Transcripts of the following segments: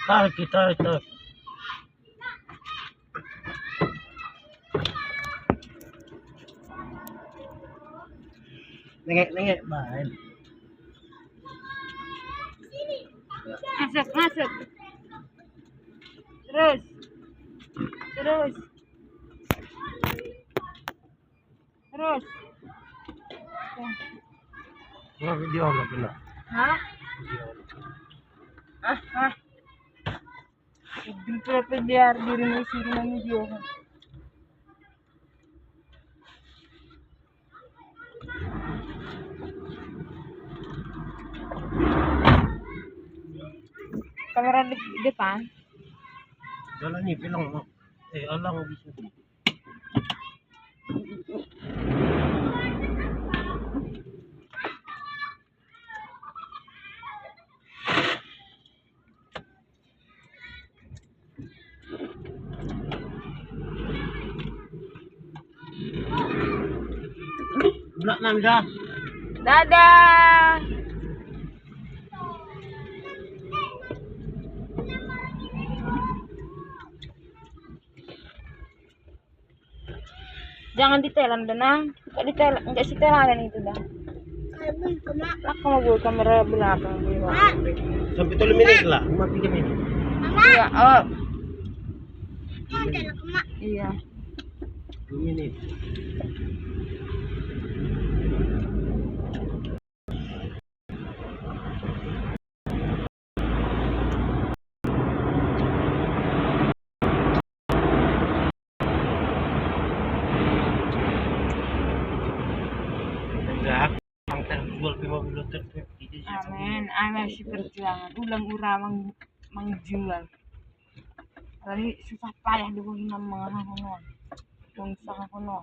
Tarik, tarik, tarik. Nengek, main. Masuk, masuk. Terus. Terus. Terus. Nggak video nggak pernah. Hah? Hah? Berapa biar diri ni sini video. Kamera di depan. Jalan ni bilang mo. Alang bisa. Bulat na dah. Dadah. Jangan ditelan benang. Enggak ditelan, enggak sitelan itu dah. Lah kamu bawa kamera belakang. Sampai 3 minit lah, 3 minit. Iya, oh. Iya. 2 minit. Enggak, ang terjual 50 terjual. Amin, amin si perjuangan. Ulang uramang mangjual. Kali susah payah dibuhin ng mga hahonon. Kung sa hahonon.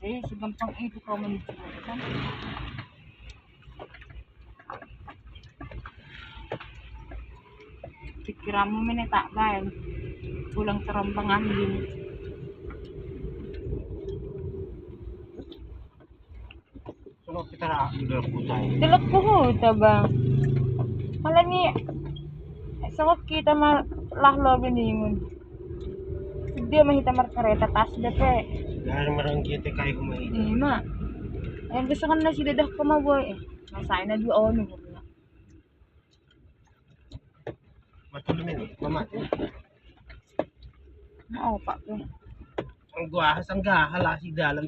Jadi segampang itu kau menjual kan? Pikiranmu ini tak baik. Pulang terombang ambing. Kalau kita nak udah putai. Delok ko ho, bang. Malah ni sakot kita malah lo biningon. Dia mahita markareta tas DP. Dahil marang kita kaya kumain. Ma. Ayun gusto kan na si Dedah ko maboy eh. Masaya na di ono ko na. Matuloy minit, mamati. Oo pa ko. Ang guahas, ang gahala si dalan.